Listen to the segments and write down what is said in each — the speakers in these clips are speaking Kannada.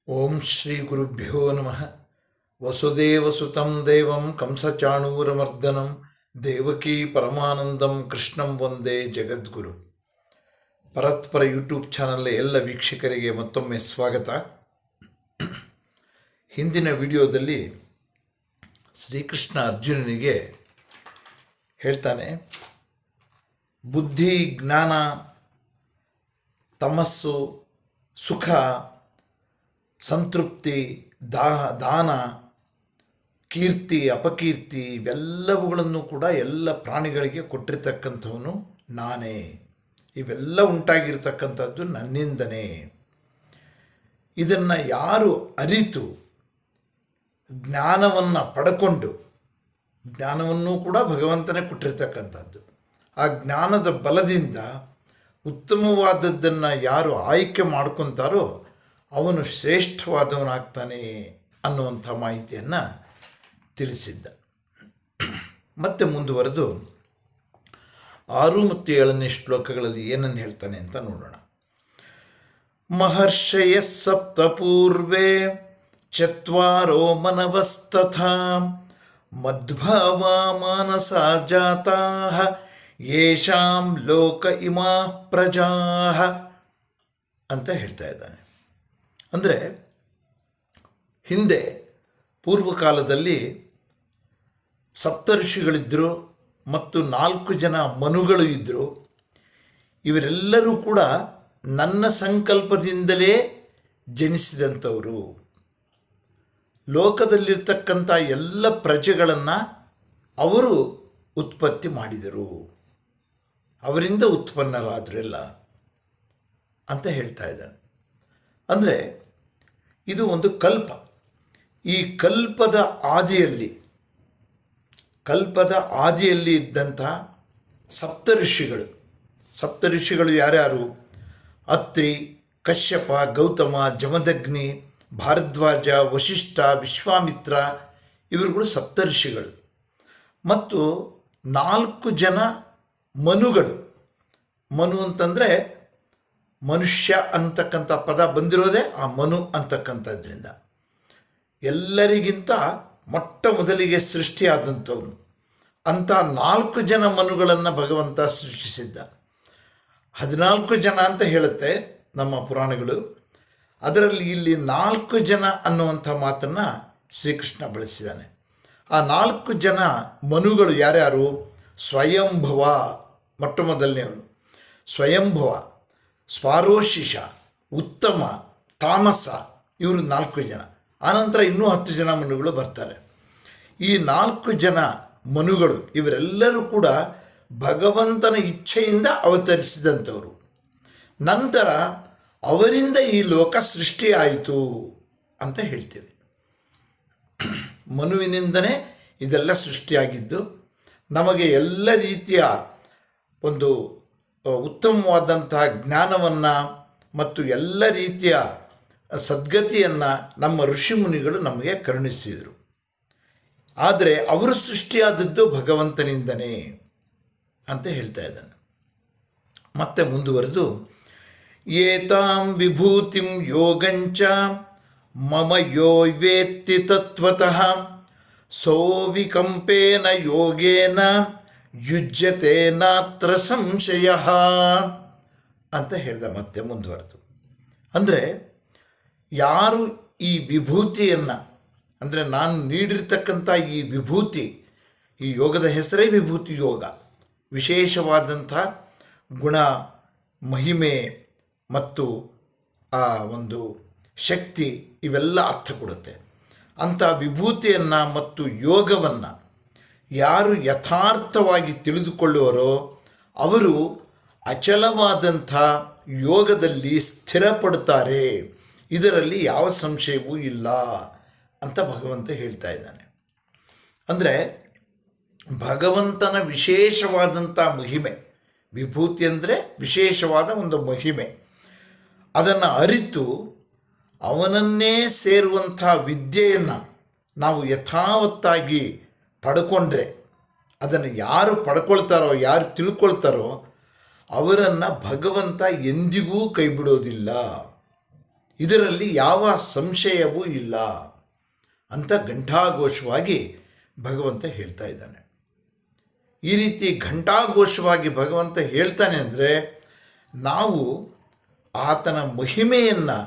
ಓಂ ಶ್ರೀ ಗುರುಭ್ಯೋ ನಮಃ. ವಸುದೇವಸುತಂ ದೇವಂ ಕಂಸಚಾಣೂರಮರ್ದನಂ ದೇವಕೀ ಪರಮಾನಂದಂ ಕೃಷ್ಣಂ ವಂದೇ ಜಗದ್ಗುರು. ಪರತ್ಪರ ಯೂಟ್ಯೂಬ್ ಚಾನಲ್ ಎಲ್ಲ ವೀಕ್ಷಕರಿಗೆ ಮತ್ತೊಮ್ಮೆ ಸ್ವಾಗತ. ಹಿಂದಿನ ವಿಡಿಯೋದಲ್ಲಿ ಶ್ರೀಕೃಷ್ಣ ಅರ್ಜುನನಿಗೆ ಹೇಳ್ತಾನೆ, ಬುದ್ಧಿ, ಜ್ಞಾನ, ತಮಸ್ಸು, ಸುಖ, ಸಂತೃಪ್ತಿ, ದಾನ, ಕೀರ್ತಿ, ಅಪಕೀರ್ತಿ ಇವೆಲ್ಲವುಗಳನ್ನು ಕೂಡ ಎಲ್ಲ ಪ್ರಾಣಿಗಳಿಗೆ ಕೊಟ್ಟಿರ್ತಕ್ಕಂಥವನು ನಾನೇ. ಇವೆಲ್ಲ ಉಂಟಾಗಿರ್ತಕ್ಕಂಥದ್ದು ನನ್ನಿಂದನೇ. ಇದನ್ನು ಯಾರು ಅರಿತು ಜ್ಞಾನವನ್ನು ಪಡ್ಕೊಂಡು, ಜ್ಞಾನವನ್ನು ಕೂಡ ಭಗವಂತನೇ ಕೊಟ್ಟಿರ್ತಕ್ಕಂಥದ್ದು, ಆ ಜ್ಞಾನದ ಬಲದಿಂದ ಉತ್ತಮವಾದದ್ದನ್ನು ಯಾರು ಆಯ್ಕೆ ಮಾಡ್ಕೊತಾರೋ ಅವನು ಶ್ರೇಷ್ಠವಾದವನಾಗ್ತಾನೆ ಅನ್ನುವಂಥ ಮಾಹಿತಿಯನ್ನು ತಿಳಿಸಿದ್ದ. ಮತ್ತೆ ಮುಂದುವರೆದು 6 ಮತ್ತು 7ನೇ ಶ್ಲೋಕಗಳಲ್ಲಿ ಏನನ್ನು ಹೇಳ್ತಾನೆ ಅಂತ ನೋಡೋಣ. ಮಹರ್ಷಯ ಸಪ್ತಪೂರ್ವೇ ಚತ್ವಾರೋ ಮನವಸ್ತಥಾ ಮದ್ಭಾವ ಮಾನಸ ಜಾತಾಃ ಯೇಷಾಂ ಲೋಕ ಇಮಾ ಪ್ರಜಾಃ ಅಂತ ಹೇಳ್ತಾ ಇದ್ದಾನೆ. ಅಂದರೆ ಹಿಂದೆ ಪೂರ್ವಕಾಲದಲ್ಲಿ ಸಪ್ತಋಷಿಗಳಿದ್ದರು ಮತ್ತು 4 ಜನ ಮನುಗಳು ಇದ್ದರು. ಇವರೆಲ್ಲರೂ ಕೂಡ ನನ್ನ ಸಂಕಲ್ಪದಿಂದಲೇ ಜನಿಸಿದಂಥವರು. ಲೋಕದಲ್ಲಿರ್ತಕ್ಕಂಥ ಎಲ್ಲ ಪ್ರಜೆಗಳನ್ನು ಅವರು ಉತ್ಪತ್ತಿ ಮಾಡಿದರು, ಅವರಿಂದ ಉತ್ಪನ್ನರಾದರೆಲ್ಲ ಅಂತ ಹೇಳ್ತಾ ಇದ್ದಾನೆ. ಅಂದರೆ ಇದು ಒಂದು ಕಲ್ಪ. ಈ ಕಲ್ಪದ ಆದಿಯಲ್ಲಿ ಇದ್ದಂಥ ಸಪ್ತಋಷಿಗಳು ಯಾರ್ಯಾರು? ಅತ್ರಿ, ಕಶ್ಯಪ, ಗೌತಮ, ಜಮದಗ್ನಿ, ಭಾರದ್ವಾಜ, ವಶಿಷ್ಠ, ವಿಶ್ವಾಮಿತ್ರ ಇವರುಗಳು ಸಪ್ತಋಷಿಗಳು. ಮತ್ತು 4 ಜನ ಮನುಗಳು. ಮನು ಅಂತಂದರೆ ಮನುಷ್ಯ ಅಂತಕ್ಕಂಥ ಪದ ಬಂದಿರೋದೇ ಆ ಮನು ಅಂತಕ್ಕಂಥದ್ರಿಂದ. ಎಲ್ಲರಿಗಿಂತ ಮೊಟ್ಟ ಮೊದಲಿಗೆ ಸೃಷ್ಟಿಯಾದಂಥವನು. ಅಂಥ 4 ಜನ ಮನುಗಳನ್ನು ಭಗವಂತ ಸೃಷ್ಟಿಸಿದ್ದ. 14 ಜನ ಅಂತ ಹೇಳುತ್ತೆ ನಮ್ಮ ಪುರಾಣಗಳು. ಅದರಲ್ಲಿ ಇಲ್ಲಿ 4 ಜನ ಅನ್ನುವಂಥ ಮಾತನ್ನು ಶ್ರೀಕೃಷ್ಣ ಬಳಸಿದ್ದಾನೆ. ಆ 4 ಜನ ಮನುಗಳು ಯಾರ್ಯಾರು? ಸ್ವಯಂಭವ ಮೊಟ್ಟ ಮೊದಲನೇವನು ಸ್ವಯಂಭವ, ಸ್ವಾರೋಶಿಷ, ಉತ್ತಮ, ತಾಮಸ, ಇವರು 4 ಜನ. ಆನಂತರ ಇನ್ನೂ 10 ಜನ ಮನುಗಳು ಬರ್ತಾರೆ. ಈ 4 ಜನ ಮನುಗಳು ಇವರೆಲ್ಲರೂ ಕೂಡ ಭಗವಂತನ ಇಚ್ಛೆಯಿಂದ ಅವತರಿಸಿದಂಥವರು. ನಂತರ ಅವರಿಂದ ಈ ಲೋಕ ಸೃಷ್ಟಿಯಾಯಿತು ಅಂತ ಹೇಳ್ತೇವೆ. ಮನುವಿನಿಂದನೇ ಇದೆಲ್ಲ ಸೃಷ್ಟಿಯಾಗಿದ್ದು, ನಮಗೆ ಎಲ್ಲ ರೀತಿಯ ಒಂದು ಉತ್ತಮವಾದಂತಹ ಜ್ಞಾನವನ್ನು ಮತ್ತು ಎಲ್ಲ ರೀತಿಯ ಸದ್ಗತಿಯನ್ನು ನಮ್ಮ ಋಷಿಮುನಿಗಳು ನಮಗೆ ಕರುಣಿಸಿದರು. ಆದರೆ ಅವರು ಸೃಷ್ಟಿಯಾದದ್ದು ಭಗವಂತನಿಂದನೇ ಅಂತ ಹೇಳ್ತಾ ಇದ್ದಾನೆ. ಮತ್ತೆ ಮುಂದುವರೆದು, ಏತಾಂ ವಿಭೂತಿಂ ಯೋಗಂಚ ಮಮ ಯೋ ವೇತ್ತಿ ತತ್ವತಃ ಸೋವಿಕಂಪೇನ ಯೋಗೇನ ಯುಜ್ಯತೆ ನಾತ್ರ ಸಂಶಯ ಅಂತ ಹೇಳ್ದ. ಮತ್ತೆ ಮುಂದುವರೆದು, ಅಂದರೆ ಯಾರು ಈ ವಿಭೂತಿಯನ್ನು, ಅಂದರೆ ನಾನು ನೀಡಿರ್ತಕ್ಕಂಥ ಈ ವಿಭೂತಿ, ಈ ಯೋಗದ ಹೆಸರೇ ವಿಭೂತಿ ಯೋಗ, ವಿಶೇಷವಾದಂಥ ಗುಣ, ಮಹಿಮೆ ಮತ್ತು ಆ ಒಂದು ಶಕ್ತಿ ಇವೆಲ್ಲ ಅರ್ಥ ಕೊಡುತ್ತೆ. ಅಂಥ ವಿಭೂತಿಯನ್ನು ಮತ್ತು ಯೋಗವನ್ನು ಯಾರು ಯಥಾರ್ಥವಾಗಿ ತಿಳಿದುಕೊಳ್ಳುವರೋ ಅವರು ಅಚಲವಾದಂಥ ಯೋಗದಲ್ಲಿ ಸ್ಥಿರಪಡ್ತಾರೆ, ಇದರಲ್ಲಿ ಯಾವ ಸಂಶಯವೂ ಇಲ್ಲ ಅಂತ ಭಗವಂತ ಹೇಳ್ತಾ ಇದ್ದಾನೆ. ಅಂದರೆ ಭಗವಂತನ ವಿಶೇಷವಾದಂಥ ಮಹಿಮೆ, ವಿಭೂತಿ ಅಂದರೆ ವಿಶೇಷವಾದ ಒಂದು ಮಹಿಮೆ, ಅದನ್ನು ಅರಿತು ಅವನನ್ನೇ ಸೇರುವಂಥ ವಿದ್ಯೆಯನ್ನು ನಾವು ಯಥಾವತ್ತಾಗಿ ಪಡ್ಕೊಂಡ್ರೆ, ಅದನ್ನು ಯಾರು ಪಡ್ಕೊಳ್ತಾರೋ, ಯಾರು ತಿಳ್ಕೊಳ್ತಾರೋ ಅವರನ್ನು ಭಗವಂತ ಎಂದಿಗೂ ಕೈ ಬಿಡೋದಿಲ್ಲ. ಇದರಲ್ಲಿ ಯಾವ ಸಂಶಯವೂ ಇಲ್ಲ ಅಂತ ಘಂಟಾಘೋಷವಾಗಿ ಭಗವಂತ ಹೇಳ್ತಾ ಇದ್ದಾನೆ. ಈ ರೀತಿ ಘಂಟಾಘೋಷವಾಗಿ ಭಗವಂತ ಹೇಳ್ತಾನೆ ಅಂದರೆ ನಾವು ಆತನ ಮಹಿಮೆಯನ್ನು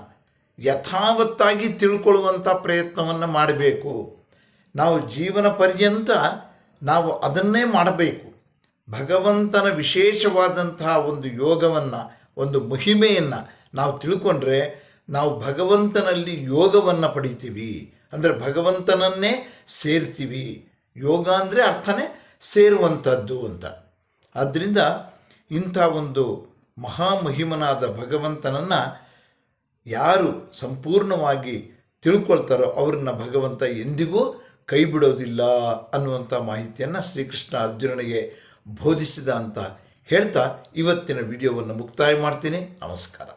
ಯಥಾವತ್ತಾಗಿ ತಿಳ್ಕೊಳ್ಳುವಂಥ ಪ್ರಯತ್ನವನ್ನು ಮಾಡಬೇಕು. ನಾವು ಜೀವನ ಪರ್ಯಂತ ನಾವು ಅದನ್ನೇ ಮಾಡಬೇಕು. ಭಗವಂತನ ವಿಶೇಷವಾದಂತಹ ಒಂದು ಯೋಗವನ್ನು, ಒಂದು ಮಹಿಮೆಯನ್ನು ನಾವು ತಿಳ್ಕೊಂಡ್ರೆ ನಾವು ಭಗವಂತನಲ್ಲಿ ಯೋಗವನ್ನು ಪಡಿತೀವಿ, ಅಂದರೆ ಭಗವಂತನನ್ನೇ ಸೇರ್ತೀವಿ. ಯೋಗ ಅಂದರೆ ಅರ್ಥನೇ ಸೇರುವಂಥದ್ದು ಅಂತ. ಆದ್ದರಿಂದ ಇಂಥ ಒಂದು ಮಹಾಮಹಿಮನಾದ ಭಗವಂತನನ್ನು ಯಾರು ಸಂಪೂರ್ಣವಾಗಿ ತಿಳ್ಕೊಳ್ತಾರೋ ಅವ್ರನ್ನ ಭಗವಂತ ಎಂದಿಗೂ ಕೈ ಬಿಡೋದಿಲ್ಲ ಅನ್ನುವಂಥ ಮಾಹಿತಿಯನ್ನು ಶ್ರೀಕೃಷ್ಣ ಅರ್ಜುನನಿಗೆ ಬೋಧಿಸಿದ ಅಂತ ಹೇಳ್ತಾ ಇವತ್ತಿನ ವಿಡಿಯೋವನ್ನು ಮುಕ್ತಾಯ ಮಾಡ್ತೀನಿ. ನಮಸ್ಕಾರ.